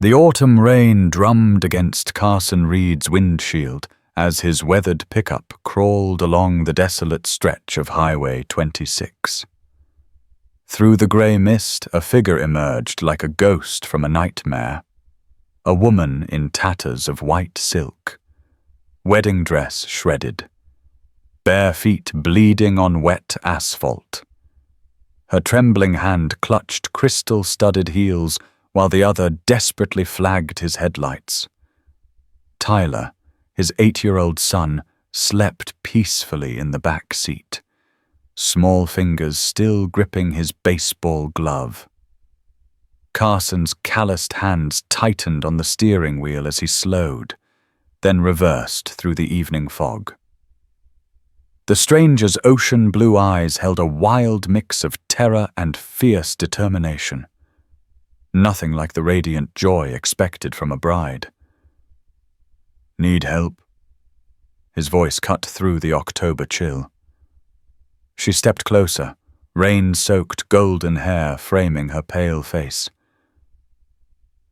The autumn rain drummed against Carson Reed's windshield as his weathered pickup crawled along the desolate stretch of Highway 26. Through the grey mist, a figure emerged like a ghost from a nightmare. A woman in tatters of white silk, wedding dress shredded, bare feet bleeding on wet asphalt. Her trembling hand clutched crystal-studded heels while the other desperately flagged his headlights. Tyler, his 8-year-old son, slept peacefully in the back seat, small fingers still gripping his baseball glove. Carson's calloused hands tightened on the steering wheel as he slowed, then reversed through the evening fog. The stranger's ocean-blue eyes held a wild mix of terror and fierce determination. Nothing like the radiant joy expected from a bride. "Need help?" His voice cut through the October chill. She stepped closer, rain-soaked golden hair framing her pale face.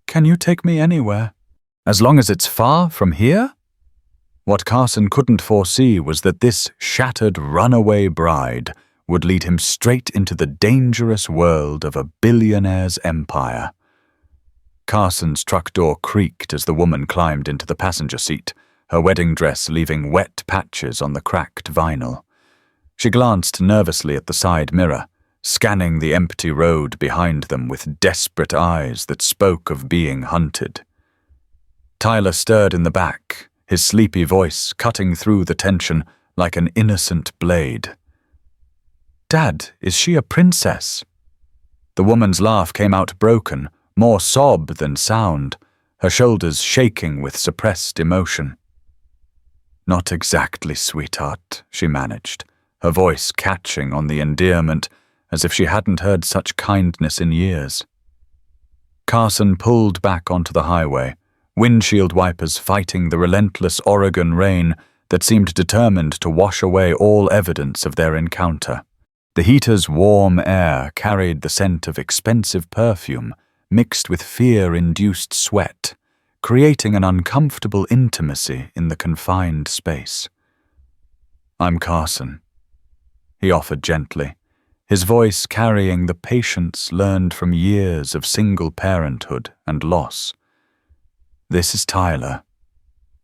"Can you take me anywhere? As long as it's far from here?" What Carson couldn't foresee was that this shattered runaway bride would lead him straight into the dangerous world of a billionaire's empire. Carson's truck door creaked as the woman climbed into the passenger seat, her wedding dress leaving wet patches on the cracked vinyl. She glanced nervously at the side mirror, scanning the empty road behind them with desperate eyes that spoke of being hunted. Tyler stirred in the back, his sleepy voice cutting through the tension like an innocent blade. "Dad, is she a princess?" The woman's laugh came out broken, more sob than sound, her shoulders shaking with suppressed emotion. "Not exactly, sweetheart," she managed, her voice catching on the endearment as if she hadn't heard such kindness in years. Carson pulled back onto the highway, windshield wipers fighting the relentless Oregon rain that seemed determined to wash away all evidence of their encounter. The heater's warm air carried the scent of expensive perfume mixed with fear-induced sweat, creating an uncomfortable intimacy in the confined space. "I'm Carson," he offered gently, his voice carrying the patience learned from years of single parenthood and loss. "This is Tyler."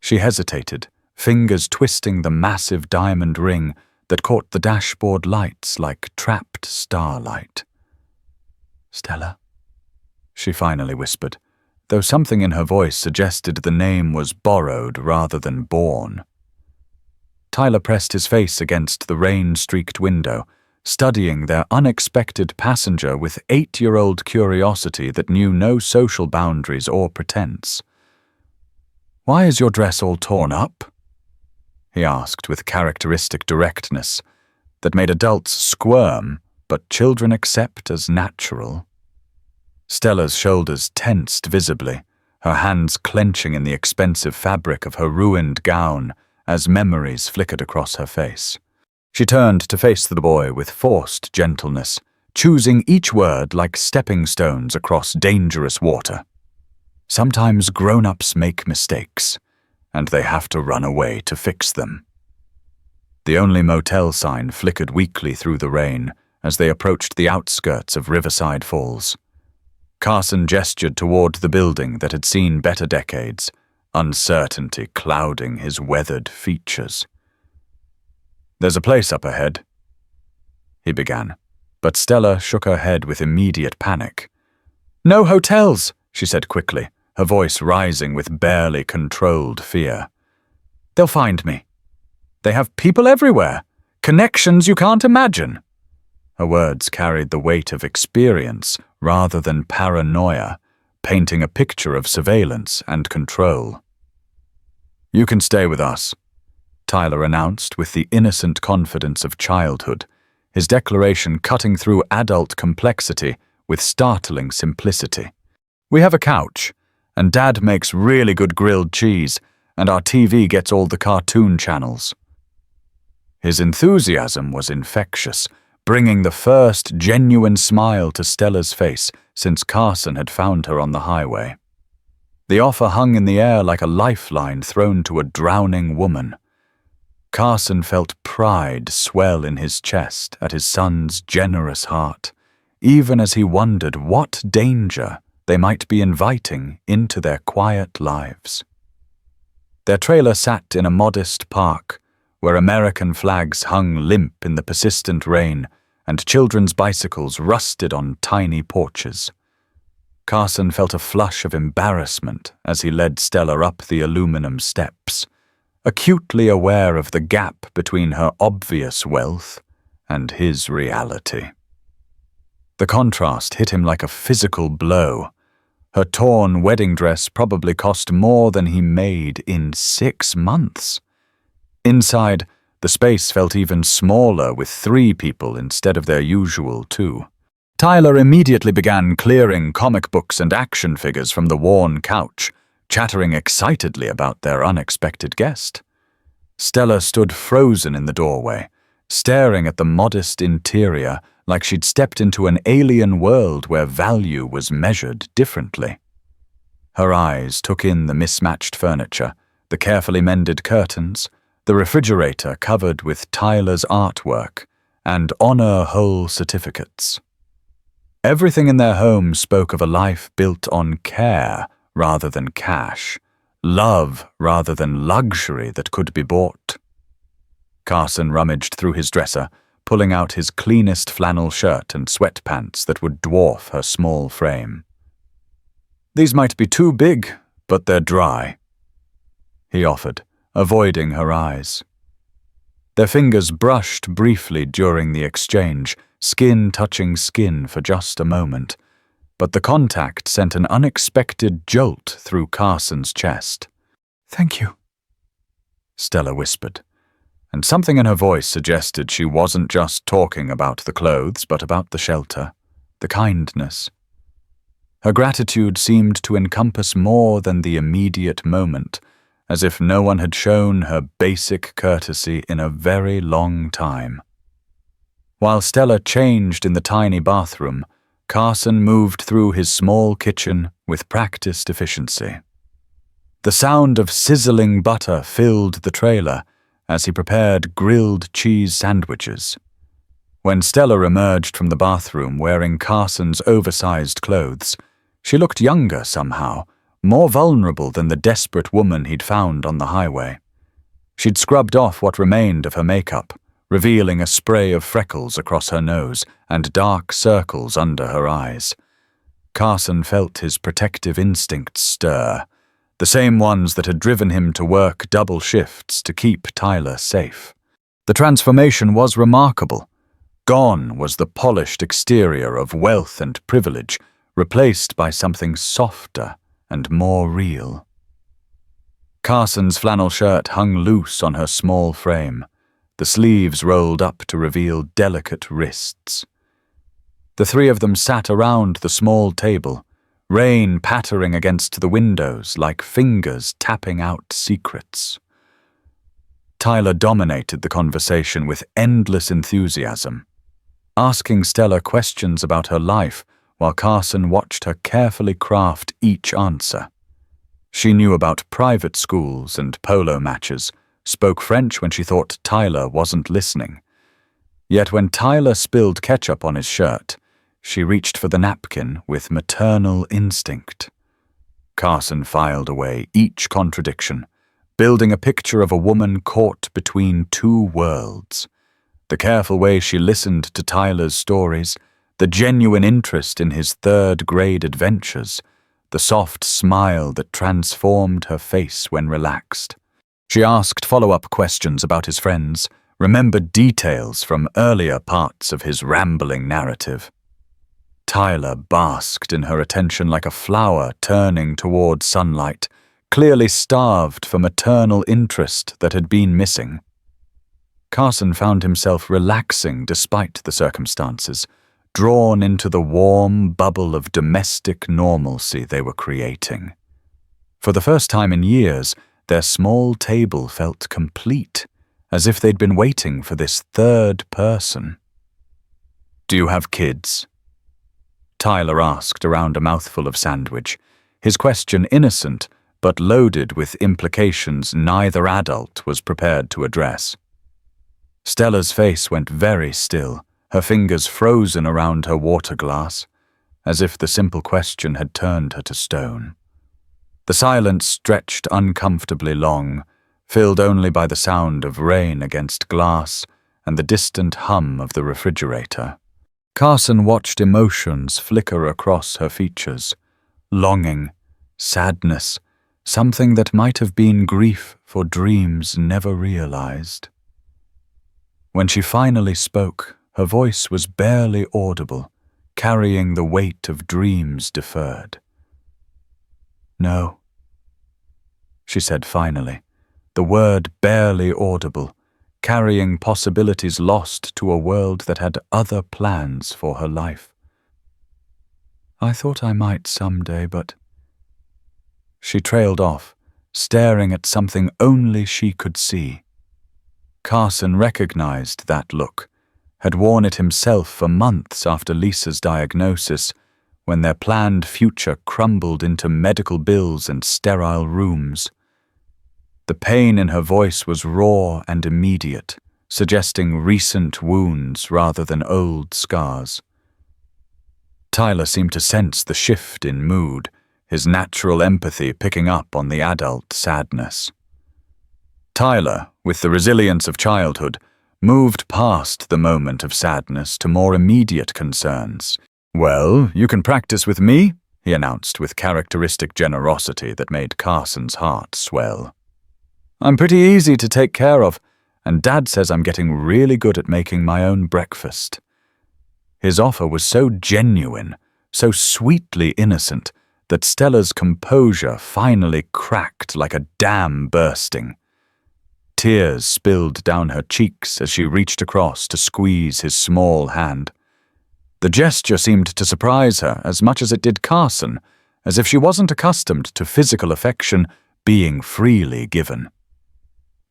She hesitated, fingers twisting the massive diamond ring that caught the dashboard lights like trapped starlight. "Stella," she finally whispered, though something in her voice suggested the name was borrowed rather than born. Tyler pressed his face against the rain-streaked window, studying their unexpected passenger with 8-year-old curiosity that knew no social boundaries or pretense. "Why is your dress all torn up?" he asked with characteristic directness that made adults squirm, but children accept as natural. Stella's shoulders tensed visibly, her hands clenching in the expensive fabric of her ruined gown as memories flickered across her face. She turned to face the boy with forced gentleness, choosing each word like stepping stones across dangerous water. "Sometimes grown-ups make mistakes, and they have to run away to fix them." The only motel sign flickered weakly through the rain as they approached the outskirts of Riverside Falls. Carson gestured toward the building that had seen better decades, uncertainty clouding his weathered features. "There's a place up ahead," he began, but Stella shook her head with immediate panic. "No hotels," she said quickly, her voice rising with barely controlled fear. "They'll find me. They have people everywhere, connections you can't imagine." Her words carried the weight of experience rather than paranoia, painting a picture of surveillance and control. "You can stay with us," Tyler announced with the innocent confidence of childhood, his declaration cutting through adult complexity with startling simplicity. "We have a couch, and Dad makes really good grilled cheese, and our TV gets all the cartoon channels." His enthusiasm was infectious, bringing the first genuine smile to Stella's face since Carson had found her on the highway. The offer hung in the air like a lifeline thrown to a drowning woman. Carson felt pride swell in his chest at his son's generous heart, even as he wondered what danger they might be inviting into their quiet lives. Their trailer sat in a modest park, where American flags hung limp in the persistent rain and children's bicycles rusted on tiny porches. Carson felt a flush of embarrassment as he led Stella up the aluminum steps, acutely aware of the gap between her obvious wealth and his reality. The contrast hit him like a physical blow. Her torn wedding dress probably cost more than he made in 6 months. Inside, the space felt even smaller with 3 people instead of their usual 2. Tyler immediately began clearing comic books and action figures from the worn couch, chattering excitedly about their unexpected guest. Stella stood frozen in the doorway, staring at the modest interior like she'd stepped into an alien world where value was measured differently. Her eyes took in the mismatched furniture, the carefully mended curtains, the refrigerator covered with Tyler's artwork, and honor hole certificates. Everything in their home spoke of a life built on care rather than cash, love rather than luxury that could be bought. Carson rummaged through his dresser, pulling out his cleanest flannel shirt and sweatpants that would dwarf her small frame. "These might be too big, but they're dry," he offered, avoiding her eyes. Their fingers brushed briefly during the exchange, skin touching skin for just a moment, but the contact sent an unexpected jolt through Carson's chest. "Thank you," Stella whispered, and something in her voice suggested she wasn't just talking about the clothes, but about the shelter, the kindness. Her gratitude seemed to encompass more than the immediate moment, as if no one had shown her basic courtesy in a very long time. While Stella changed in the tiny bathroom, Carson moved through his small kitchen with practiced efficiency. The sound of sizzling butter filled the trailer as he prepared grilled cheese sandwiches. When Stella emerged from the bathroom wearing Carson's oversized clothes, she looked younger somehow, more vulnerable than the desperate woman he'd found on the highway. She'd scrubbed off what remained of her makeup, revealing a spray of freckles across her nose and dark circles under her eyes. Carson felt his protective instincts stir, the same ones that had driven him to work double shifts to keep Tyler safe. The transformation was remarkable. Gone was the polished exterior of wealth and privilege, replaced by something softer and more real. Carson's flannel shirt hung loose on her small frame, the sleeves rolled up to reveal delicate wrists. The 3 of them sat around the small table, rain pattering against the windows like fingers tapping out secrets. Tyler dominated the conversation with endless enthusiasm, asking Stella questions about her life while Carson watched her carefully craft each answer. She knew about private schools and polo matches, spoke French when she thought Tyler wasn't listening. Yet when Tyler spilled ketchup on his shirt, she reached for the napkin with maternal instinct. Carson filed away each contradiction, building a picture of a woman caught between 2 worlds. The careful way she listened to Tyler's stories, the genuine interest in his 3rd-grade adventures, the soft smile that transformed her face when relaxed. She asked follow-up questions about his friends, remembered details from earlier parts of his rambling narrative. Tyler basked in her attention like a flower turning toward sunlight, clearly starved for maternal interest that had been missing. Carson found himself relaxing despite the circumstances, drawn into the warm bubble of domestic normalcy they were creating. For the first time in years, their small table felt complete, as if they'd been waiting for this 3rd person. "Do you have kids?" Tyler asked around a mouthful of sandwich, his question innocent but loaded with implications neither adult was prepared to address. Stella's face went very still, her fingers frozen around her water glass, as if the simple question had turned her to stone. The silence stretched uncomfortably long, filled only by the sound of rain against glass and the distant hum of the refrigerator. Carson watched emotions flicker across her features. Longing, sadness, something that might have been grief for dreams never realized. When she finally spoke, her voice was barely audible, carrying the weight of dreams deferred. "No," she said finally, the word barely audible, carrying possibilities lost to a world that had other plans for her life. "I thought I might someday, but—" She trailed off, staring at something only she could see. Carson recognized that look, had worn it himself for months after Lisa's diagnosis, when their planned future crumbled into medical bills and sterile rooms. The pain in her voice was raw and immediate, suggesting recent wounds rather than old scars. Tyler seemed to sense the shift in mood, his natural empathy picking up on the adult sadness. Tyler, with the resilience of childhood, moved past the moment of sadness to more immediate concerns. "Well, you can practice with me," he announced with characteristic generosity that made Carson's heart swell. "I'm pretty easy to take care of, and Dad says I'm getting really good at making my own breakfast." His offer was so genuine, so sweetly innocent, that Stella's composure finally cracked like a dam bursting. Tears spilled down her cheeks as she reached across to squeeze his small hand. The gesture seemed to surprise her as much as it did Carson, as if she wasn't accustomed to physical affection being freely given.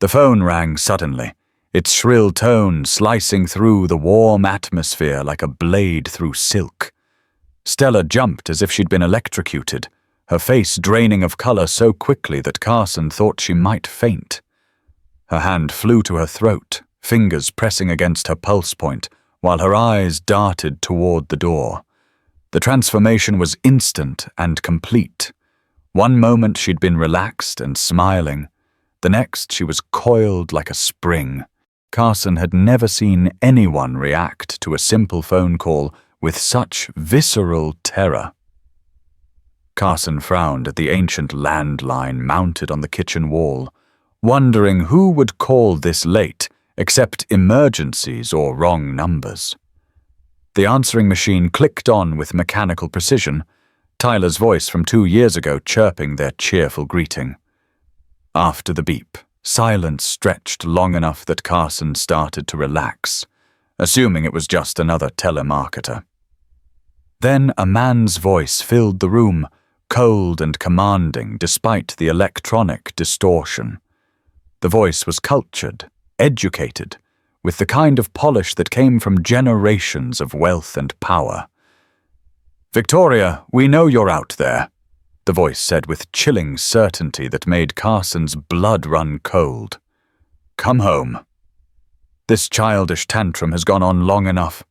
The phone rang suddenly, its shrill tone slicing through the warm atmosphere like a blade through silk. Stella jumped as if she'd been electrocuted, her face draining of color so quickly that Carson thought she might faint. Her hand flew to her throat, fingers pressing against her pulse point, while her eyes darted toward the door. The transformation was instant and complete. One moment she'd been relaxed and smiling. The next she was coiled like a spring. Carson had never seen anyone react to a simple phone call with such visceral terror. Carson frowned at the ancient landline mounted on the kitchen wall, wondering who would call this late except emergencies or wrong numbers. The answering machine clicked on with mechanical precision, Tyler's voice from 2 years ago chirping their cheerful greeting. After the beep, silence stretched long enough that Carson started to relax, assuming it was just another telemarketer. Then a man's voice filled the room, cold and commanding despite the electronic distortion. The voice was cultured, educated, with the kind of polish that came from generations of wealth and power. "Victoria, we know you're out there," the voice said with chilling certainty that made Carson's blood run cold. "Come home. This childish tantrum has gone on long enough."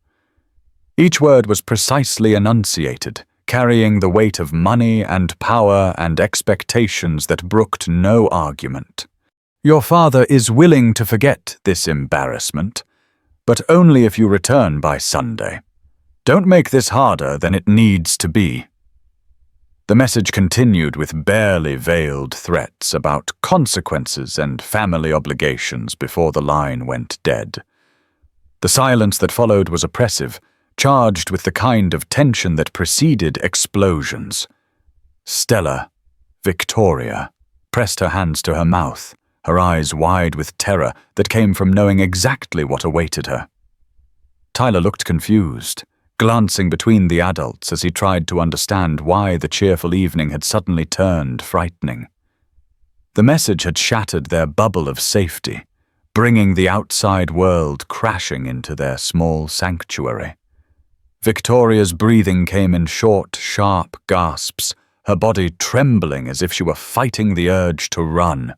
Each word was precisely enunciated, carrying the weight of money and power and expectations that brooked no argument. "Your father is willing to forget this embarrassment, but only if you return by Sunday. Don't make this harder than it needs to be." The message continued with barely veiled threats about consequences and family obligations before the line went dead. The silence that followed was oppressive, charged with the kind of tension that preceded explosions. Stella, Victoria, pressed her hands to her mouth, her eyes wide with terror that came from knowing exactly what awaited her. Tyler looked confused, glancing between the adults as he tried to understand why the cheerful evening had suddenly turned frightening. The message had shattered their bubble of safety, bringing the outside world crashing into their small sanctuary. Victoria's breathing came in short, sharp gasps, her body trembling as if she were fighting the urge to run.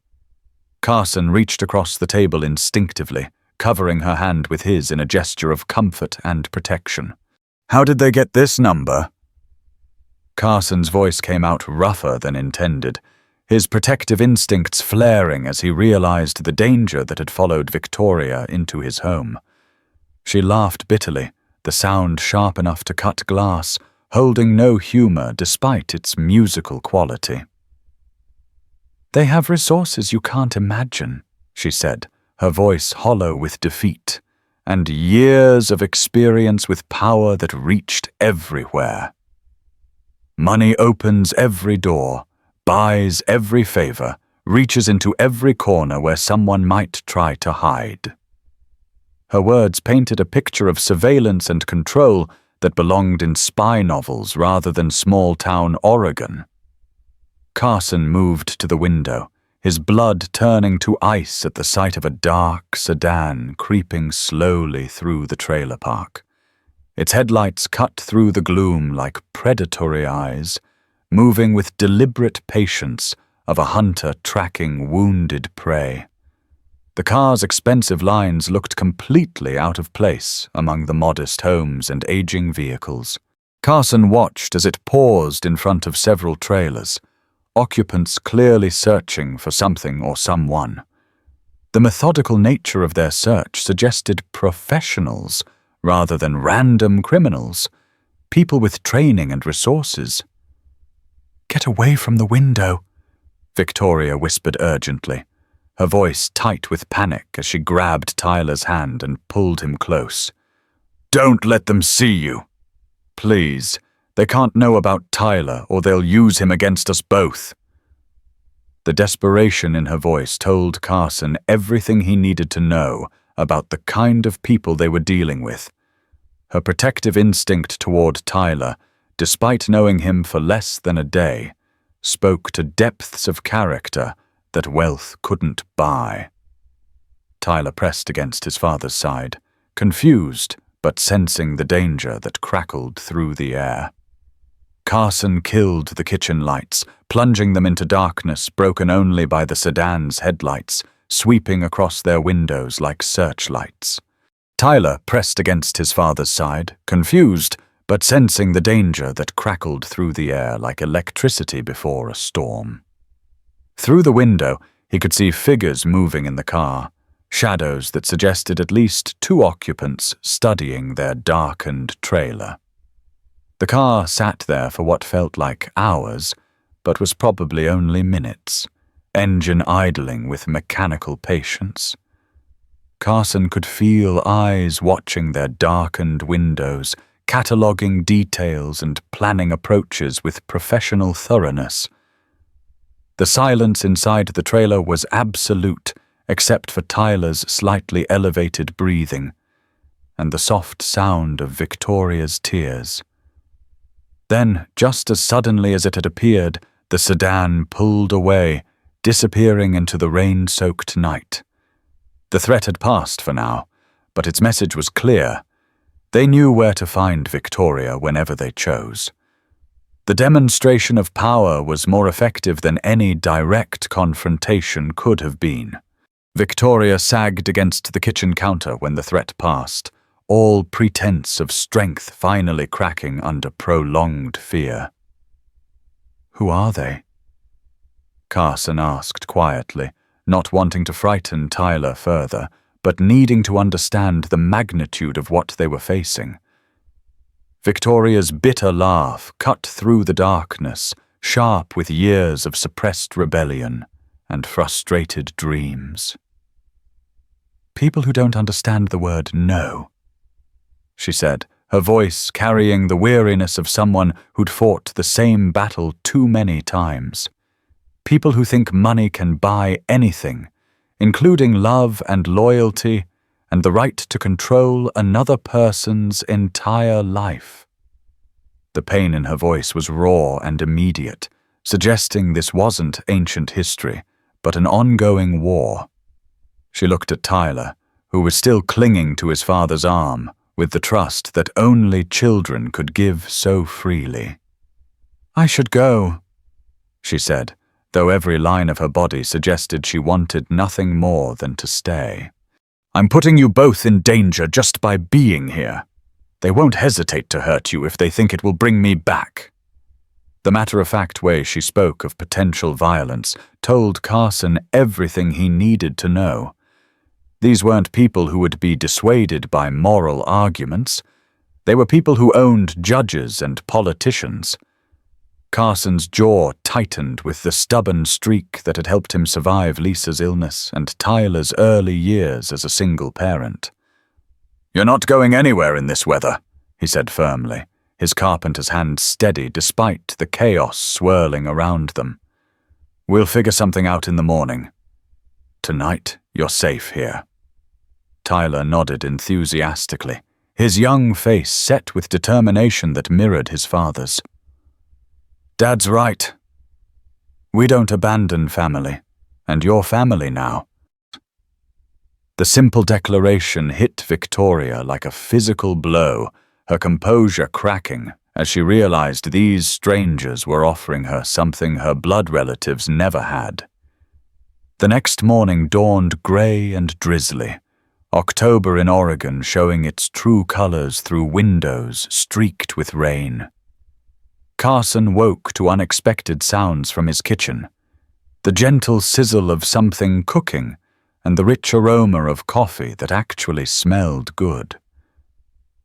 Carson reached across the table instinctively, covering her hand with his in a gesture of comfort and protection. "How did they get this number?" Carson's voice came out rougher than intended, his protective instincts flaring as he realized the danger that had followed Victoria into his home. She laughed bitterly, the sound sharp enough to cut glass, holding no humor despite its musical quality. "They have resources you can't imagine," she said, her voice hollow with defeat, "and years of experience with power that reached everywhere. Money opens every door, buys every favor, reaches into every corner where someone might try to hide." Her words painted a picture of surveillance and control that belonged in spy novels rather than small-town Oregon. Carson moved to the window, his blood turning to ice at the sight of a dark sedan creeping slowly through the trailer park. Its headlights cut through the gloom like predatory eyes, moving with deliberate patience of a hunter tracking wounded prey. The car's expensive lines looked completely out of place among the modest homes and aging vehicles. Carson watched as it paused in front of several trailers, occupants clearly searching for something or someone. The methodical nature of their search suggested professionals rather than random criminals, people with training and resources. "Get away from the window," Victoria whispered urgently, her voice tight with panic as she grabbed Tyler's hand and pulled him close. "Don't let them see you. Please, they can't know about Tyler or they'll use him against us both." The desperation in her voice told Carson everything he needed to know about the kind of people they were dealing with. Her protective instinct toward Tyler, despite knowing him for less than a day, spoke to depths of character that wealth couldn't buy. Tyler pressed against his father's side, confused but sensing the danger that crackled through the air. Carson killed the kitchen lights, plunging them into darkness broken only by the sedan's headlights, sweeping across their windows like searchlights. Tyler pressed against his father's side, confused, but sensing the danger that crackled through the air like electricity before a storm. Through the window, he could see figures moving in the car, shadows that suggested at least two occupants studying their darkened trailer. The car sat there for what felt like hours, but was probably only minutes, engine idling with mechanical patience. Carson could feel eyes watching their darkened windows, cataloging details and planning approaches with professional thoroughness. The silence inside the trailer was absolute, except for Tyler's slightly elevated breathing and the soft sound of Victoria's tears. Then, just as suddenly as it had appeared, the sedan pulled away, disappearing into the rain-soaked night. The threat had passed for now, but its message was clear. They knew where to find Victoria whenever they chose. The demonstration of power was more effective than any direct confrontation could have been. Victoria sagged against the kitchen counter when the threat passed, all pretense of strength finally cracking under prolonged fear. "Who are they?" Carson asked quietly, not wanting to frighten Tyler further, but needing to understand the magnitude of what they were facing. Victoria's bitter laugh cut through the darkness, sharp with years of suppressed rebellion and frustrated dreams. "People who don't understand the word no," she said, her voice carrying the weariness of someone who'd fought the same battle too many times. "People who think money can buy anything, including love and loyalty and the right to control another person's entire life." The pain in her voice was raw and immediate, suggesting this wasn't ancient history, but an ongoing war. She looked at Tyler, who was still clinging to his father's arm, with the trust that only children could give so freely. "I should go," she said, though every line of her body suggested she wanted nothing more than to stay. I'm putting you both in danger just by being here. They won't hesitate to hurt you if they think it will bring me back. The matter-of-fact way she spoke of potential violence told Carson everything he needed to know. These weren't people who would be dissuaded by moral arguments. They were people who owned judges and politicians. Carson's jaw tightened with the stubborn streak that had helped him survive Lisa's illness and Tyler's early years as a single parent. You're not going anywhere in this weather, he said firmly, his carpenter's hand steady despite the chaos swirling around them. We'll figure something out in the morning. Tonight, you're safe here. Tyler nodded enthusiastically, his young face set with determination that mirrored his father's. Dad's right. We don't abandon family, and you're family now. The simple declaration hit Victoria like a physical blow, her composure cracking as she realized these strangers were offering her something her blood relatives never had. The next morning dawned gray and drizzly, October in Oregon showing its true colors through windows streaked with rain. Carson woke to unexpected sounds from his kitchen, the gentle sizzle of something cooking and the rich aroma of coffee that actually smelled good.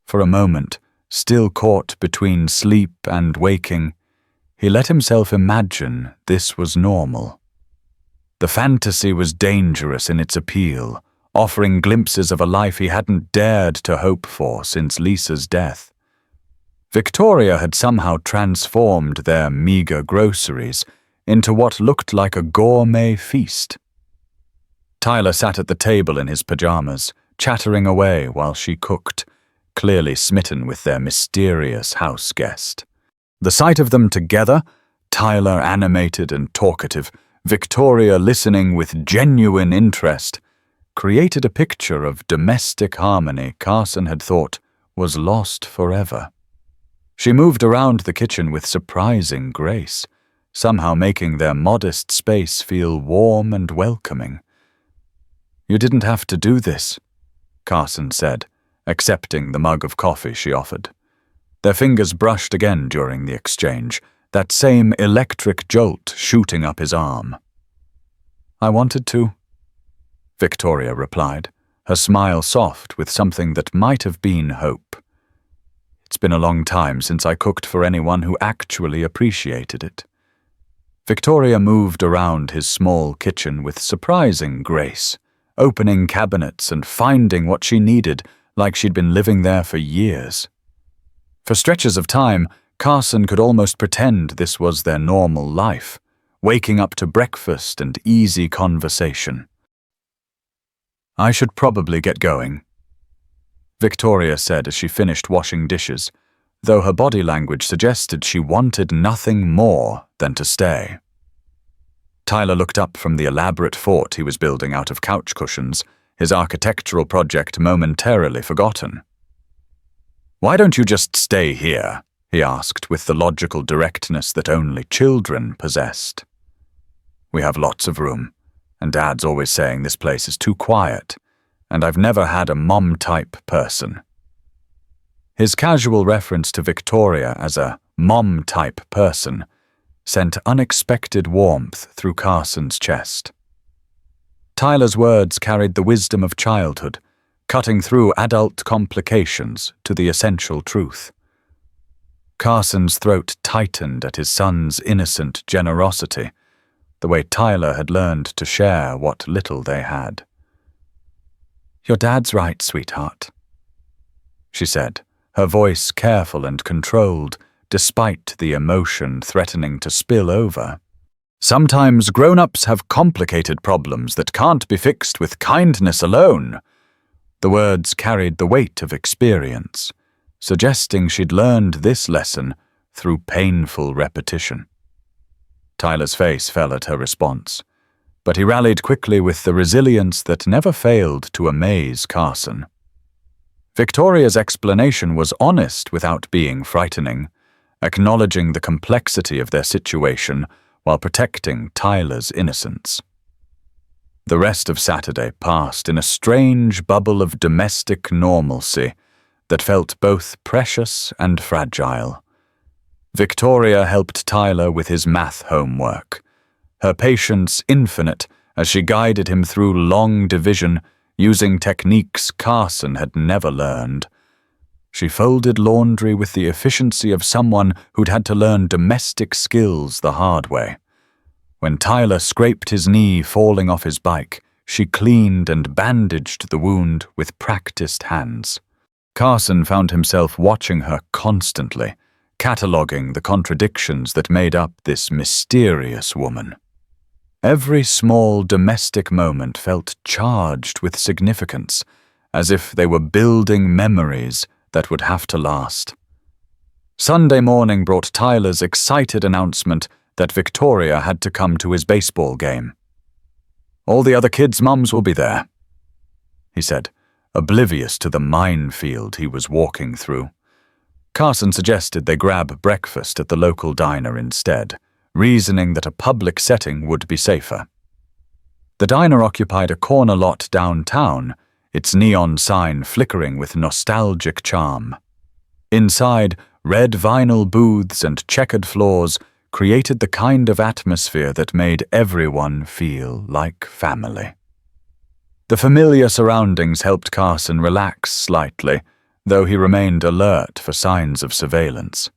For a moment, still caught between sleep and waking, he let himself imagine this was normal. The fantasy was dangerous in its appeal, offering glimpses of a life he hadn't dared to hope for since Lisa's death. Victoria had somehow transformed their meager groceries into what looked like a gourmet feast. Tyler sat at the table in his pajamas, chattering away while she cooked, clearly smitten with their mysterious house guest. The sight of them together, Tyler animated and talkative, Victoria listening with genuine interest, created a picture of domestic harmony Carson had thought was lost forever. She moved around the kitchen with surprising grace, somehow making their modest space feel warm and welcoming. You didn't have to do this, Carson said, accepting the mug of coffee she offered. Their fingers brushed again during the exchange, that same electric jolt shooting up his arm. I wanted to, Victoria replied, her smile soft with something that might have been hope. It's been a long time since I cooked for anyone who actually appreciated it. Victoria moved around his small kitchen with surprising grace, opening cabinets and finding what she needed like she'd been living there for years. For stretches of time, Carson could almost pretend this was their normal life, waking up to breakfast and easy conversation. I should probably get going, Victoria said as she finished washing dishes, though her body language suggested she wanted nothing more than to stay. Tyler looked up from the elaborate fort he was building out of couch cushions, his architectural project momentarily forgotten. Why don't you just stay here? He asked with the logical directness that only children possessed. We have lots of room, and Dad's always saying this place is too quiet, and I've never had a mom-type person. His casual reference to Victoria as a mom-type person sent unexpected warmth through Carson's chest. Tyler's words carried the wisdom of childhood, cutting through adult complications to the essential truth. Carson's throat tightened at his son's innocent generosity, the way Tyler had learned to share what little they had. Your dad's right, sweetheart, she said, her voice careful and controlled, despite the emotion threatening to spill over. Sometimes grown-ups have complicated problems that can't be fixed with kindness alone. The words carried the weight of experience, suggesting she'd learned this lesson through painful repetition. Tyler's face fell at her response, but he rallied quickly with the resilience that never failed to amaze Carson. Victoria's explanation was honest without being frightening, acknowledging the complexity of their situation while protecting Tyler's innocence. The rest of Saturday passed in a strange bubble of domestic normalcy that felt both precious and fragile. Victoria helped Tyler with his math homework, her patience infinite as she guided him through long division using techniques Carson had never learned. She folded laundry with the efficiency of someone who'd had to learn domestic skills the hard way. When Tyler scraped his knee falling off his bike, she cleaned and bandaged the wound with practiced hands. Carson found himself watching her constantly, cataloguing the contradictions that made up this mysterious woman. Every small domestic moment felt charged with significance, as if they were building memories that would have to last. Sunday morning brought Tyler's excited announcement that Victoria had to come to his baseball game. "All the other kids' mums will be there," he said, oblivious to the minefield he was walking through. Carson suggested they grab breakfast at the local diner instead, reasoning that a public setting would be safer. The diner occupied a corner lot downtown, its neon sign flickering with nostalgic charm. Inside, red vinyl booths and checkered floors created the kind of atmosphere that made everyone feel like family. The familiar surroundings helped Carson relax slightly, though he remained alert for signs of surveillance.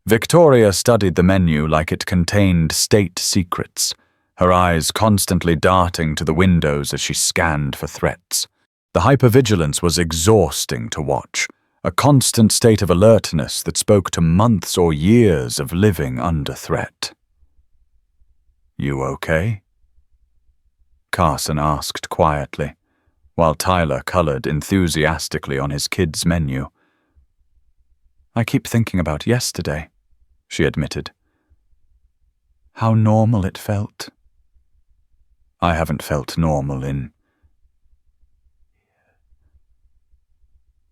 Victoria studied the menu like it contained state secrets, her eyes constantly darting to the windows as she scanned for threats. The hypervigilance was exhausting to watch, a constant state of alertness that spoke to months or years of living under threat. "You okay?" Carson asked quietly, while Tyler colored enthusiastically on his kids' menu. "I keep thinking about yesterday," she admitted. "How normal it felt." "I haven't felt normal in..."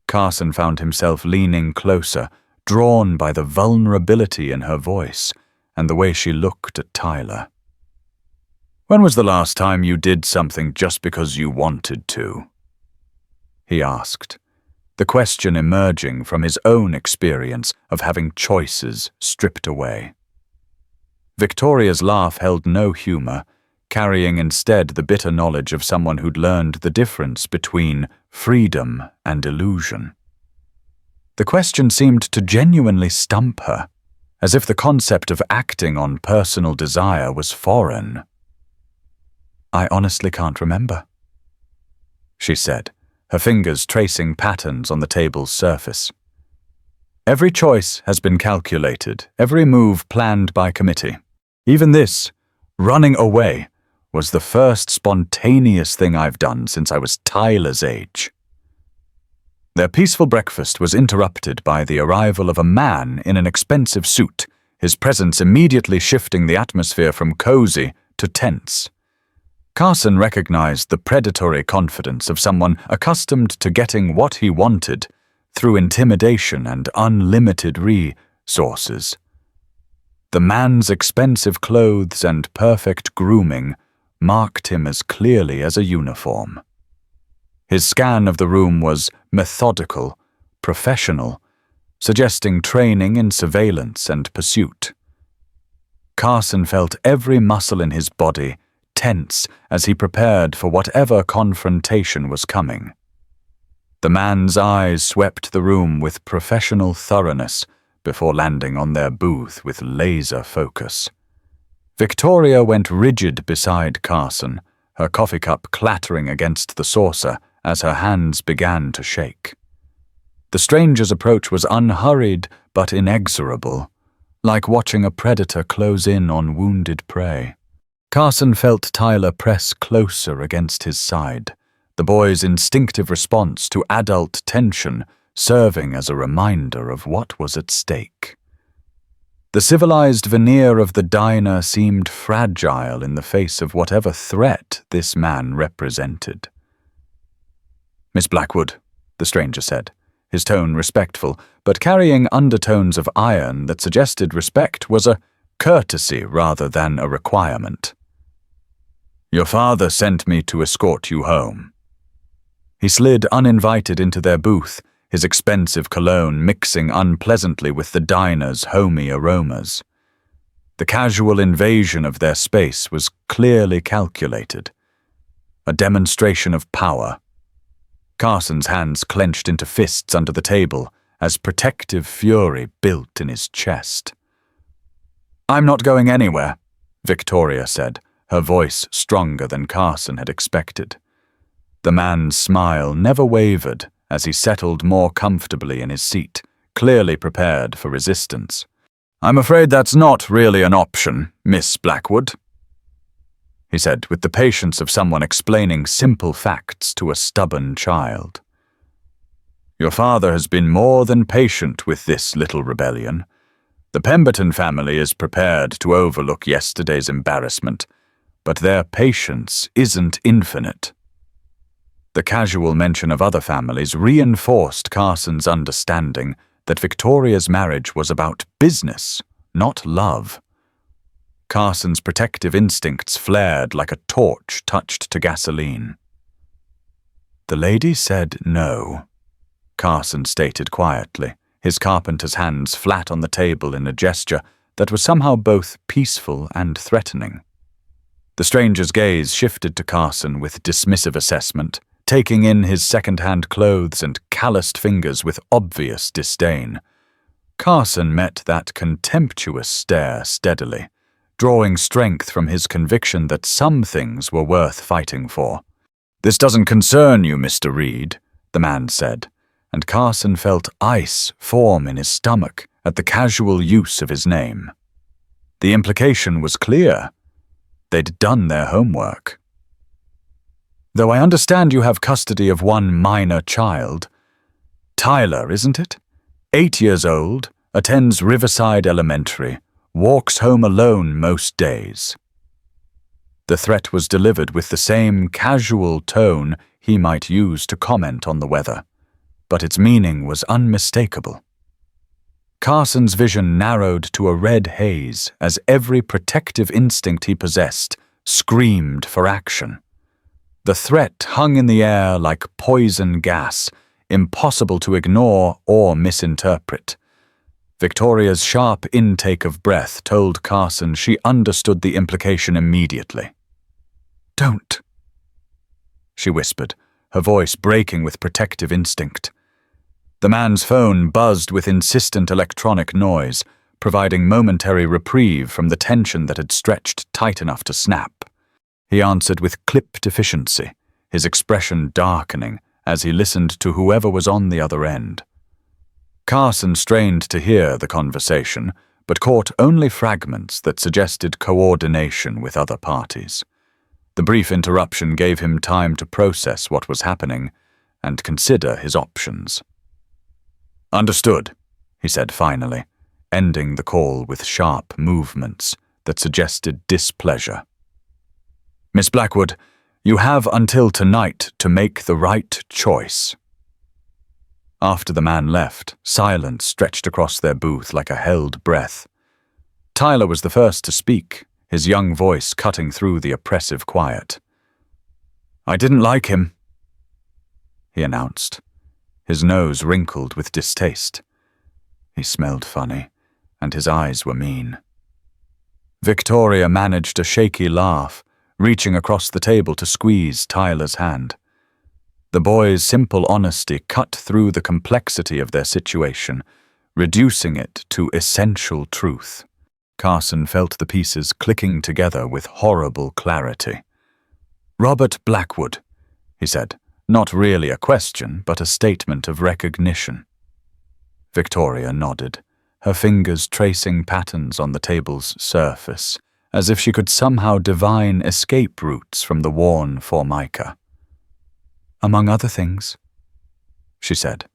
Carson found himself leaning closer, drawn by the vulnerability in her voice and the way she looked at Tyler. "When was the last time you did something just because you wanted to?" he asked, the question emerging from his own experience of having choices stripped away. Victoria's laugh held no humor, carrying instead the bitter knowledge of someone who'd learned the difference between freedom and illusion. The question seemed to genuinely stump her, as if the concept of acting on personal desire was foreign. "I honestly can't remember," she said, her fingers tracing patterns on the table's surface. "Every choice has been calculated, every move planned by committee. Even this, running away, was the first spontaneous thing I've done since I was Tyler's age." Their peaceful breakfast was interrupted by the arrival of a man in an expensive suit, his presence immediately shifting the atmosphere from cozy to tense. Carson recognized the predatory confidence of someone accustomed to getting what he wanted through intimidation and unlimited resources. The man's expensive clothes and perfect grooming marked him as clearly as a uniform. His scan of the room was methodical, professional, suggesting training in surveillance and pursuit. Carson felt every muscle in his body tense as he prepared for whatever confrontation was coming. The man's eyes swept the room with professional thoroughness before landing on their booth with laser focus. Victoria went rigid beside Carson, her coffee cup clattering against the saucer as her hands began to shake. The stranger's approach was unhurried but inexorable, like watching a predator close in on wounded prey. Carson felt Tyler press closer against his side, the boy's instinctive response to adult tension serving as a reminder of what was at stake. The civilized veneer of the diner seemed fragile in the face of whatever threat this man represented. "Miss Blackwood," the stranger said, his tone respectful, but carrying undertones of iron that suggested respect was a courtesy rather than a requirement. "Your father sent me to escort you home." He slid uninvited into their booth, his expensive cologne mixing unpleasantly with the diner's homey aromas. The casual invasion of their space was clearly calculated. A demonstration of power. Carson's hands clenched into fists under the table as protective fury built in his chest. "I'm not going anywhere," Victoria said, her voice stronger than Carson had expected. The man's smile never wavered as he settled more comfortably in his seat, clearly prepared for resistance. "I'm afraid that's not really an option, Miss Blackwood," he said with the patience of someone explaining simple facts to a stubborn child. "Your father has been more than patient with this little rebellion. The Pemberton family is prepared to overlook yesterday's embarrassment, but their patience isn't infinite." The casual mention of other families reinforced Carson's understanding that Victoria's marriage was about business, not love. Carson's protective instincts flared like a torch touched to gasoline. "The lady said no," Carson stated quietly, his carpenter's hands flat on the table in a gesture that was somehow both peaceful and threatening. The stranger's gaze shifted to Carson with dismissive assessment, taking in his second-hand clothes and calloused fingers with obvious disdain. Carson met that contemptuous stare steadily, drawing strength from his conviction that some things were worth fighting for. "This doesn't concern you, Mr. Reed," the man said, and Carson felt ice form in his stomach at the casual use of his name. The implication was clear. They'd done their homework. "Though I understand you have custody of one minor child. Tyler, isn't it? 8 years old, attends Riverside Elementary, walks home alone most days." The threat was delivered with the same casual tone he might use to comment on the weather, but its meaning was unmistakable. Carson's vision narrowed to a red haze as every protective instinct he possessed screamed for action. The threat hung in the air like poison gas, impossible to ignore or misinterpret. Victoria's sharp intake of breath told Carson she understood the implication immediately. "Don't," she whispered, her voice breaking with protective instinct. The man's phone buzzed with insistent electronic noise, providing momentary reprieve from the tension that had stretched tight enough to snap. He answered with clipped efficiency, his expression darkening as he listened to whoever was on the other end. Carson strained to hear the conversation, but caught only fragments that suggested coordination with other parties. The brief interruption gave him time to process what was happening and consider his options. "Understood," he said finally, ending the call with sharp movements that suggested displeasure. "Miss Blackwood, you have until tonight to make the right choice." After the man left, silence stretched across their booth like a held breath. Tyler was the first to speak, his young voice cutting through the oppressive quiet. "I didn't like him," he announced, his nose wrinkled with distaste. He smelled funny, and his eyes were mean. Victoria managed a shaky laugh, reaching across the table to squeeze Tyler's hand. The boy's simple honesty cut through the complexity of their situation, reducing it to essential truth. Carson felt the pieces clicking together with horrible clarity. "Robert Blackwood," he said, not really a question, but a statement of recognition. Victoria nodded, her fingers tracing patterns on the table's surface, as if she could somehow divine escape routes from the worn formica. "Among other things," she said,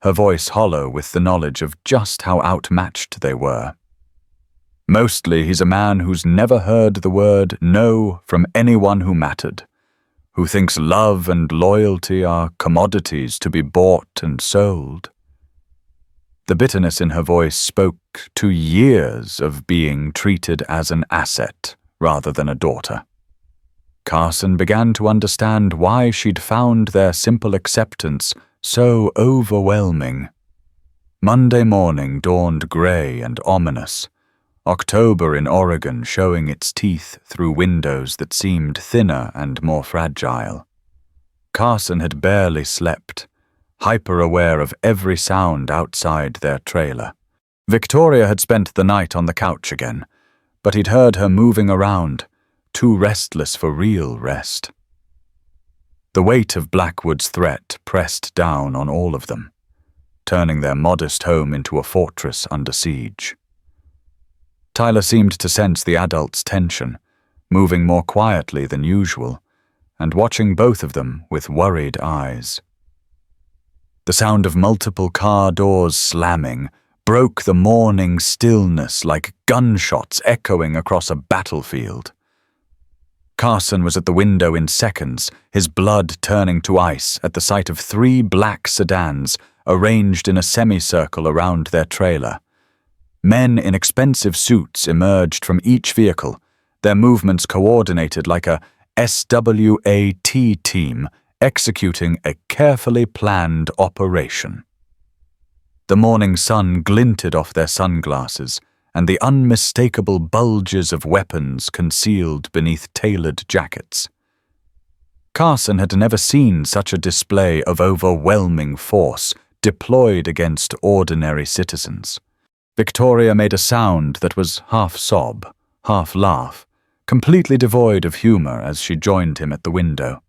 her voice hollow with the knowledge of just how outmatched they were. "Mostly he's a man who's never heard the word no from anyone who mattered, who thinks love and loyalty are commodities to be bought and sold." The bitterness in her voice spoke to years of being treated as an asset rather than a daughter. Carson began to understand why she'd found their simple acceptance so overwhelming. Monday morning dawned gray and ominous, October in Oregon showing its teeth through windows that seemed thinner and more fragile. Carson had barely slept, hyper-aware of every sound outside their trailer. Victoria had spent the night on the couch again, but he'd heard her moving around, too restless for real rest. The weight of Blackwood's threat pressed down on all of them, turning their modest home into a fortress under siege. Tyler seemed to sense the adults' tension, moving more quietly than usual, and watching both of them with worried eyes. The sound of multiple car doors slamming broke the morning stillness like gunshots echoing across a battlefield. Carson was at the window in seconds, his blood turning to ice at the sight of 3 black sedans arranged in a semicircle around their trailer. Men in expensive suits emerged from each vehicle, their movements coordinated like a SWAT team executing a carefully planned operation. The morning sun glinted off their sunglasses, and the unmistakable bulges of weapons concealed beneath tailored jackets. Carson had never seen such a display of overwhelming force deployed against ordinary citizens. Victoria made a sound that was half sob, half laugh, completely devoid of humor as she joined him at the window.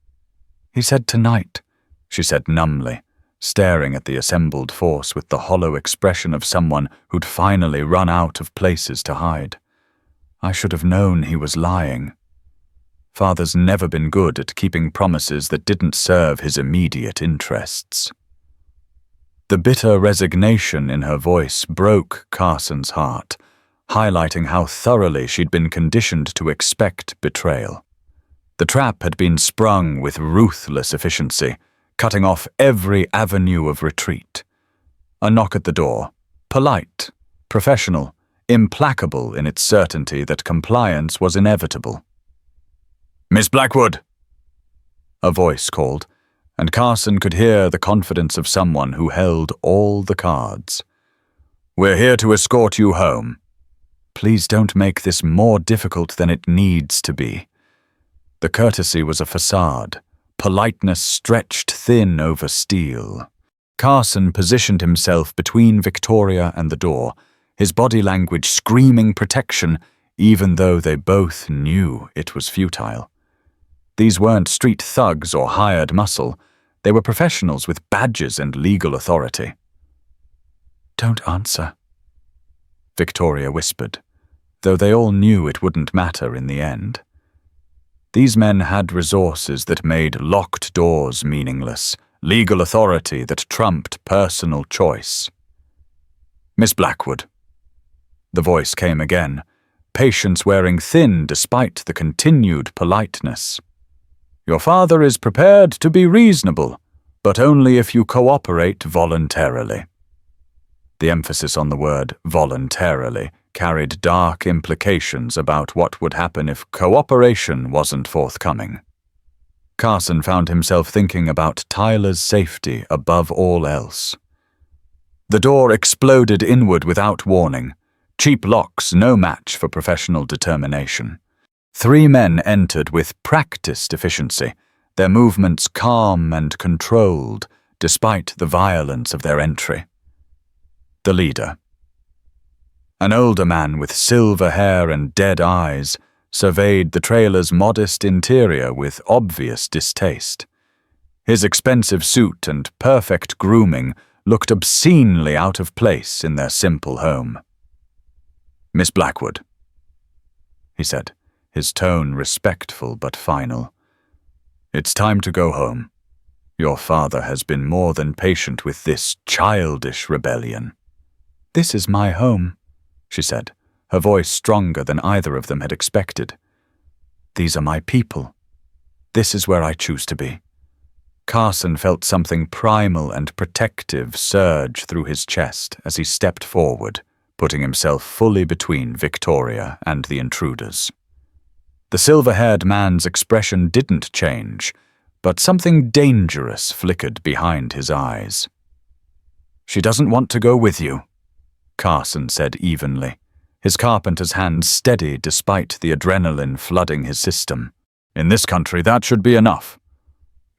"He said tonight," she said numbly, staring at the assembled force with the hollow expression of someone who'd finally run out of places to hide. "I should have known he was lying." Father's never been good at keeping promises that didn't serve his immediate interests. The bitter resignation in her voice broke Carson's heart, highlighting how thoroughly she'd been conditioned to expect betrayal. The trap had been sprung with ruthless efficiency, cutting off every avenue of retreat. A knock at the door, polite, professional, implacable in its certainty that compliance was inevitable. "Miss Blackwood!" a voice called, and Carson could hear the confidence of someone who held all the cards. "We're here to escort you home. Please don't make this more difficult than it needs to be." The courtesy was a facade, politeness stretched thin over steel. Carson positioned himself between Victoria and the door, his body language screaming protection, even though they both knew it was futile. These weren't street thugs or hired muscle. They were professionals with badges and legal authority. "Don't answer," Victoria whispered, though they all knew it wouldn't matter in the end. These men had resources that made locked doors meaningless, legal authority that trumped personal choice. "Miss Blackwood." The voice came again, patience wearing thin despite the continued politeness. "Your father is prepared to be reasonable, but only if you cooperate voluntarily." The emphasis on the word voluntarily carried dark implications about what would happen if cooperation wasn't forthcoming. Carson found himself thinking about Tyler's safety above all else. The door exploded inward without warning, cheap locks no match for professional determination. 3 men entered with practiced efficiency, their movements calm and controlled despite the violence of their entry. The leader, an older man with silver hair and dead eyes, surveyed the trailer's modest interior with obvious distaste. His expensive suit and perfect grooming looked obscenely out of place in their simple home. "Miss Blackwood," he said, his tone respectful but final. "It's time to go home. Your father has been more than patient with this childish rebellion." "This is my home," she said, her voice stronger than either of them had expected. "These are my people. This is where I choose to be. Carson felt something primal and protective surge through his chest as he stepped forward, putting himself fully between Victoria and the intruders. The silver-haired man's expression didn't change, but something dangerous flickered behind his eyes. "She doesn't want to go with you," Carson said evenly, his carpenter's hand steady despite the adrenaline flooding his system. "In this country, that should be enough."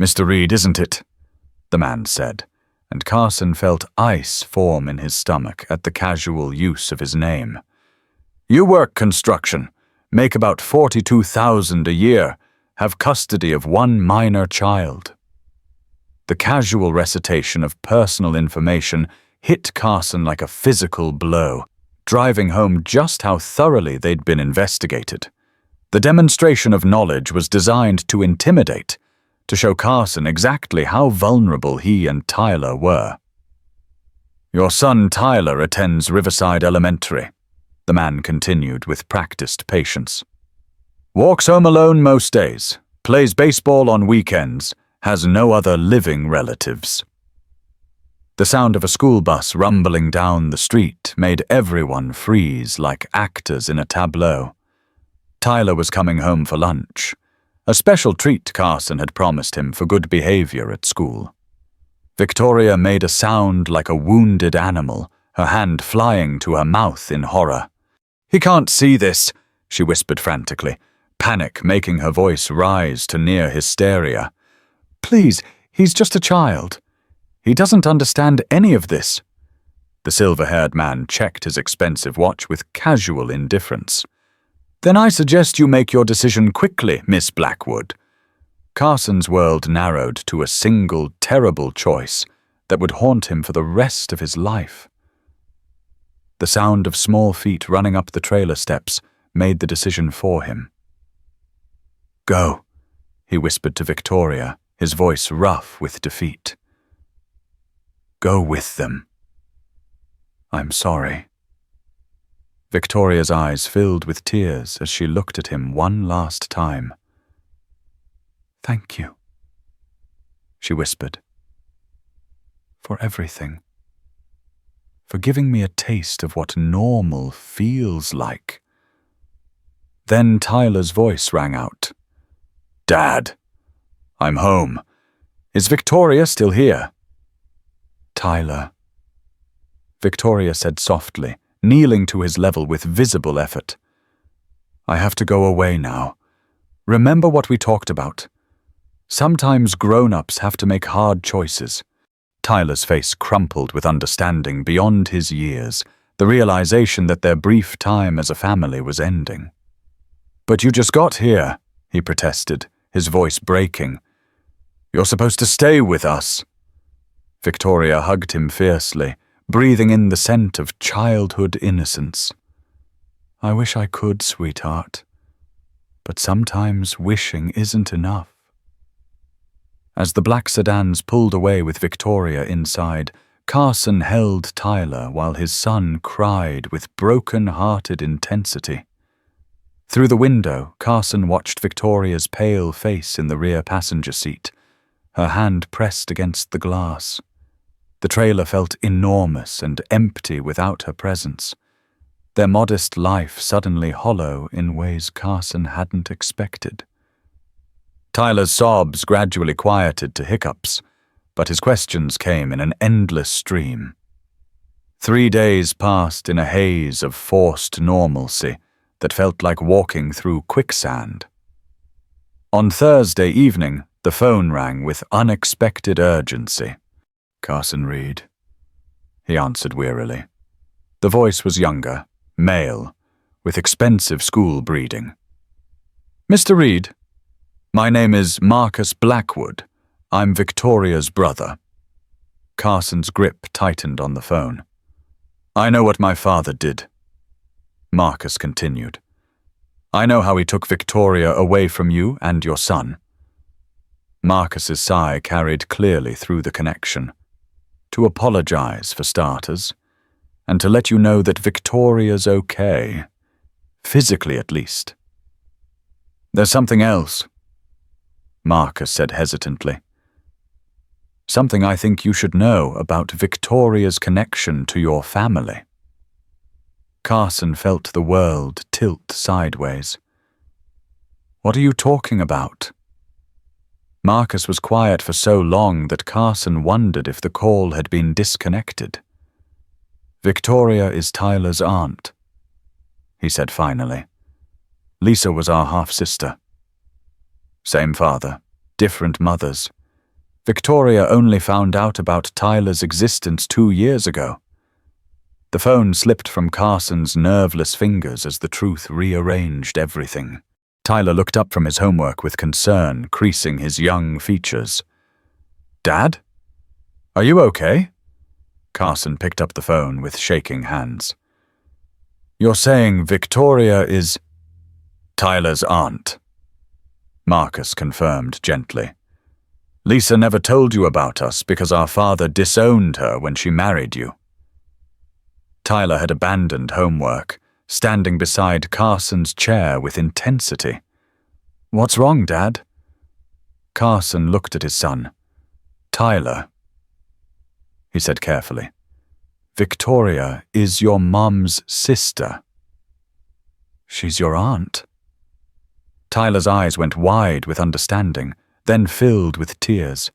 "Mr. Reed, isn't it?" the man said, and Carson felt ice form in his stomach at the casual use of his name. "You work construction, make about $42,000 a year, have custody of one minor child." The casual recitation of personal information hit Carson like a physical blow, driving home just how thoroughly they'd been investigated. The demonstration of knowledge was designed to intimidate, to show Carson exactly how vulnerable he and Tyler were. "Your son Tyler attends Riverside Elementary," the man continued with practiced patience. "Walks home alone most days, plays baseball on weekends, has no other living relatives." The sound of a school bus rumbling down the street made everyone freeze like actors in a tableau. Tyler was coming home for lunch, a special treat Carson had promised him for good behavior at school. Victoria made a sound like a wounded animal, her hand flying to her mouth in horror. "He can't see this," she whispered frantically, panic making her voice rise to near hysteria. "Please, he's just a child. He doesn't understand any of this." The silver-haired man checked his expensive watch with casual indifference. "Then I suggest you make your decision quickly, Miss Blackwood." Carson's world narrowed to a single, terrible choice that would haunt him for the rest of his life. The sound of small feet running up the trailer steps made the decision for him. "Go," he whispered to Victoria, his voice rough with defeat. "Go with them." "I'm sorry." Victoria's eyes filled with tears as she looked at him one last time. "Thank you," she whispered, "for everything. For giving me a taste of what normal feels like." Then Tyler's voice rang out. "Dad, I'm home. Is Victoria still here?" "Tyler," Victoria said softly, kneeling to his level with visible effort. "I have to go away now. Remember what we talked about. Sometimes grown-ups have to make hard choices." Tyler's face crumpled with understanding beyond his years, the realization that their brief time as a family was ending. "But you just got here," he protested, his voice breaking. "You're supposed to stay with us." Victoria hugged him fiercely, breathing in the scent of childhood innocence. "I wish I could, sweetheart. But sometimes wishing isn't enough." As the black sedans pulled away with Victoria inside, Carson held Tyler while his son cried with broken-hearted intensity. Through the window, Carson watched Victoria's pale face in the rear passenger seat, her hand pressed against the glass. The trailer felt enormous and empty without her presence, their modest life suddenly hollow in ways Carson hadn't expected. Tyler's sobs gradually quieted to hiccups, but his questions came in an endless stream. 3 days passed in a haze of forced normalcy that felt like walking through quicksand. On Thursday evening, the phone rang with unexpected urgency. "Carson Reed," he answered wearily. The voice was younger, male, with expensive school breeding. "Mr. Reed, my name is Marcus Blackwood. I'm Victoria's brother." Carson's grip tightened on the phone. "I know what my father did," Marcus continued. "I know how he took Victoria away from you and your son." Marcus's sigh carried clearly through the connection. "To apologize, for starters, and to let you know that Victoria's okay. Physically, at least." "There's something else," Marcus said hesitantly. Something I think you should know about Victoria's connection to your family." Carson felt the world tilt sideways. "What are you talking about?" Marcus was quiet for so long that Carson wondered if the call had been disconnected. "Victoria is Tyler's aunt," he said finally. "Lisa was our half-sister. Same father, different mothers. Victoria only found out about Tyler's existence 2 years ago." The phone slipped from Carson's nerveless fingers as the truth rearranged everything. Tyler looked up from his homework with concern creasing his young features. "Dad? Are you okay?" Carson picked up the phone with shaking hands. "You're saying Victoria is Tyler's aunt," Marcus confirmed gently. "Lisa never told you about us because our father disowned her when she married you." Tyler had abandoned homework, standing beside Carson's chair with intensity. "What's wrong, Dad?" Carson looked at his son. "Tyler," he said carefully, "Victoria is your mom's sister." "She's your aunt?" Tyler's eyes went wide with understanding, then filled with tears.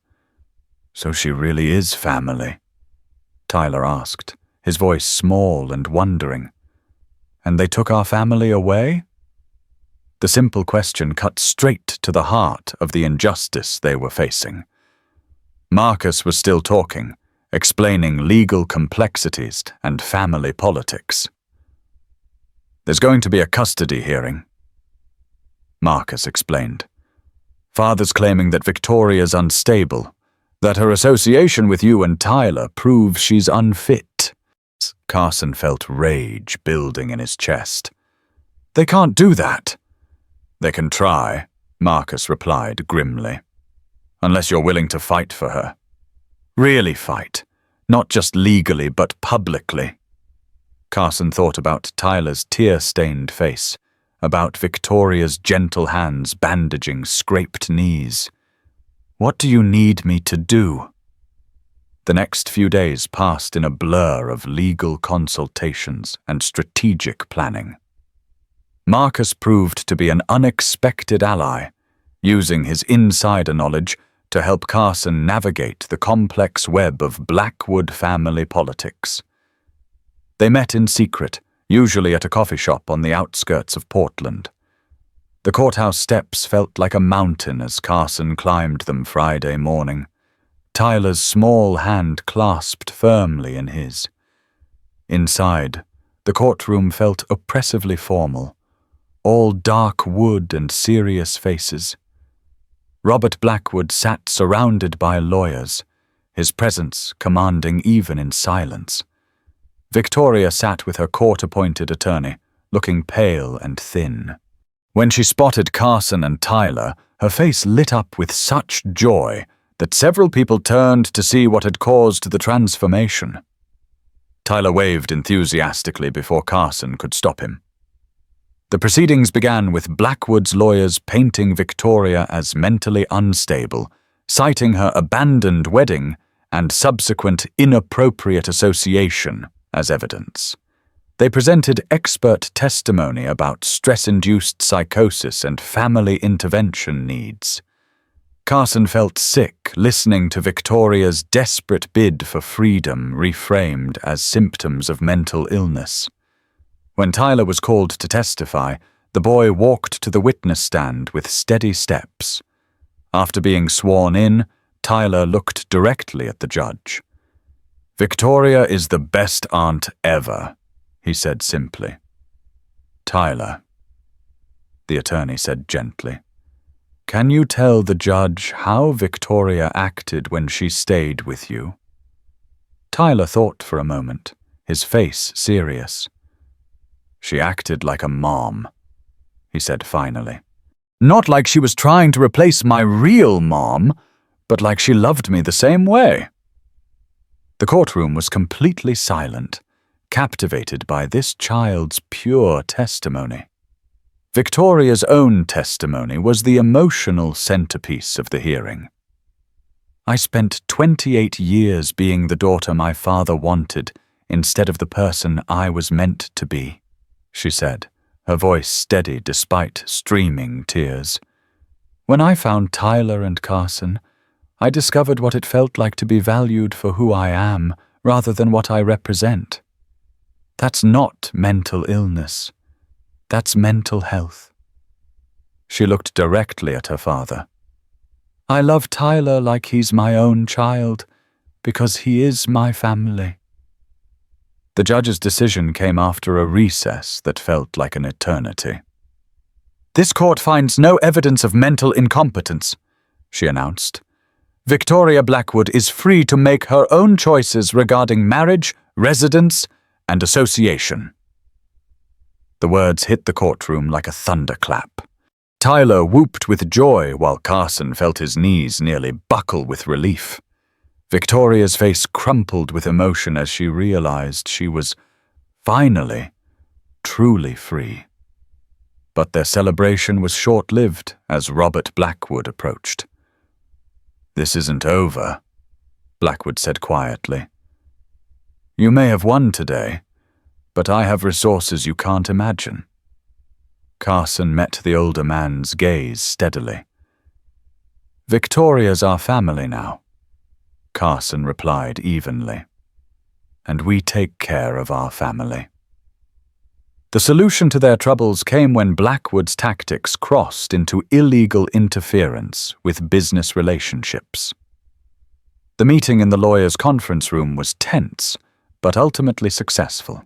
"So she really is family?" Tyler asked, his voice small and wondering. "And they took our family away?" The simple question cut straight to the heart of the injustice they were facing. Marcus was still talking, explaining legal complexities and family politics. "There's going to be a custody hearing," Marcus explained. "Father's claiming that Victoria's unstable, that her association with you and Tyler proves she's unfit." Carson felt rage building in his chest. "They can't do that." "They can try," Marcus replied grimly. "Unless you're willing to fight for her. Really fight, not just legally but publicly." Carson thought about Tyler's tear-stained face, about Victoria's gentle hands bandaging scraped knees. "What do you need me to do?" The next few days passed in a blur of legal consultations and strategic planning. Marcus proved to be an unexpected ally, using his insider knowledge to help Carson navigate the complex web of Blackwood family politics. They met in secret, usually at a coffee shop on the outskirts of Portland. The courthouse steps felt like a mountain as Carson climbed them Friday morning, Tyler's small hand clasped firmly in his. Inside, the courtroom felt oppressively formal, all dark wood and serious faces. Robert Blackwood sat surrounded by lawyers, his presence commanding even in silence. Victoria sat with her court-appointed attorney, looking pale and thin. When she spotted Carson and Tyler, her face lit up with such joy that several people turned to see what had caused the transformation. Tyler waved enthusiastically before Carson could stop him. The proceedings began with Blackwood's lawyers painting Victoria as mentally unstable, citing her abandoned wedding and subsequent inappropriate association as evidence. They presented expert testimony about stress-induced psychosis and family intervention needs. Carson felt sick listening to Victoria's desperate bid for freedom reframed as symptoms of mental illness. When Tyler was called to testify, the boy walked to the witness stand with steady steps. After being sworn in, Tyler looked directly at the judge. "Victoria is the best aunt ever," he said simply. "Tyler," the attorney said gently, "can you tell the judge how Victoria acted when she stayed with you?" Tyler thought for a moment, his face serious. "She acted like a mom," he said finally. "Not like she was trying to replace my real mom, but like she loved me the same way." The courtroom was completely silent, captivated by this child's pure testimony. Victoria's own testimony was the emotional centerpiece of the hearing. I spent 28 years being the daughter my father wanted instead of the person I was meant to be," she said, her voice steady despite streaming tears. "When I found Tyler and Carson, I discovered what it felt like to be valued for who I am rather than what I represent. That's not mental illness. That's mental health." She looked directly at her father. "I love Tyler like he's my own child, because he is my family." The judge's decision came after a recess that felt like an eternity. "This court finds no evidence of mental incompetence," she announced. "Victoria Blackwood is free to make her own choices regarding marriage, residence, and association." The words hit the courtroom like a thunderclap. Tyler whooped with joy while Carson felt his knees nearly buckle with relief. Victoria's face crumpled with emotion as she realized she was, finally, truly free. But their celebration was short-lived as Robert Blackwood approached. "This isn't over," Blackwood said quietly. "You may have won today, but I have resources you can't imagine." Carson met the older man's gaze steadily. "Victoria's our family now," Carson replied evenly. "And we take care of our family." The solution to their troubles came when Blackwood's tactics crossed into illegal interference with business relationships. The meeting in the lawyer's conference room was tense, but ultimately successful.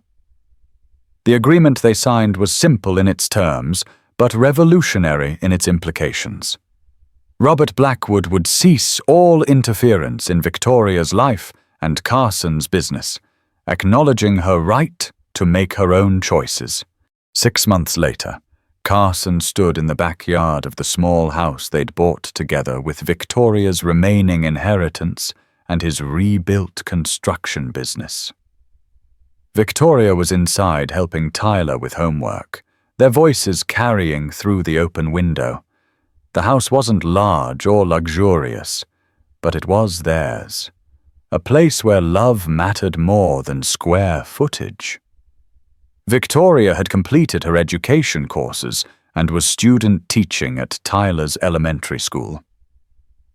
The agreement they signed was simple in its terms, but revolutionary in its implications. Robert Blackwood would cease all interference in Victoria's life and Carson's business, acknowledging her right to make her own choices. 6 months later, Carson stood in the backyard of the small house they'd bought together with Victoria's remaining inheritance and his rebuilt construction business. Victoria was inside helping Tyler with homework, their voices carrying through the open window. The house wasn't large or luxurious, but it was theirs. A place where love mattered more than square footage. Victoria had completed her education courses and was student teaching at Tyler's elementary school.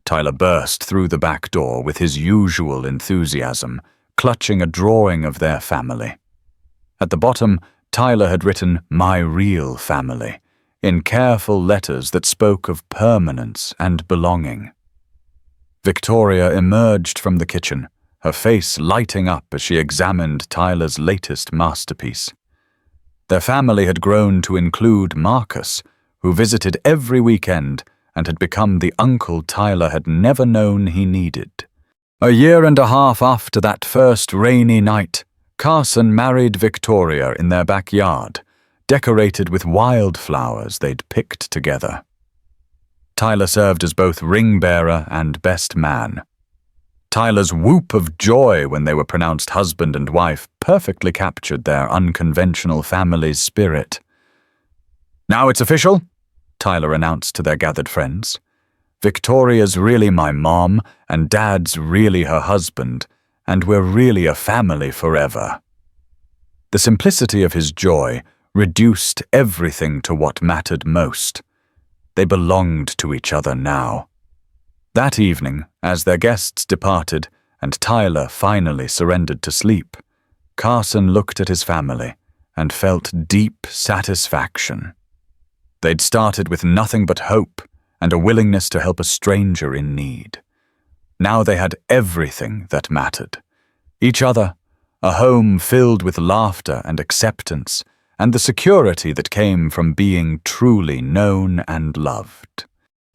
Tyler burst through the back door with his usual enthusiasm, clutching a drawing of their family. At the bottom, Tyler had written "My Real Family" in careful letters that spoke of permanence and belonging. Victoria emerged from the kitchen, her face lighting up as she examined Tyler's latest masterpiece. Their family had grown to include Marcus, who visited every weekend and had become the uncle Tyler had never known he needed. A year and a half after that first rainy night, Carson married Victoria in their backyard, decorated with wildflowers they'd picked together. Tyler served as both ring-bearer and best man. Tyler's whoop of joy when they were pronounced husband and wife perfectly captured their unconventional family's spirit. "Now it's official," Tyler announced to their gathered friends. "Victoria's really my mom, and Dad's really her husband, and we're really a family forever." The simplicity of his joy reduced everything to what mattered most. They belonged to each other now. That evening, as their guests departed and Tyler finally surrendered to sleep, Carson looked at his family and felt deep satisfaction. They'd started with nothing but hope and a willingness to help a stranger in need. Now they had everything that mattered. Each other, a home filled with laughter and acceptance, and the security that came from being truly known and loved.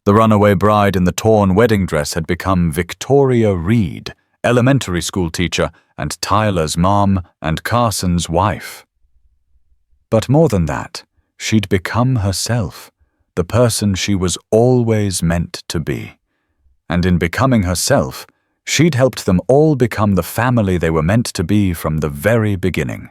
The runaway bride in the torn wedding dress had become Victoria Reed, elementary school teacher, and Tyler's mom and Carson's wife. But more than that, she'd become herself, the person she was always meant to be. And in becoming herself, she'd helped them all become the family they were meant to be from the very beginning.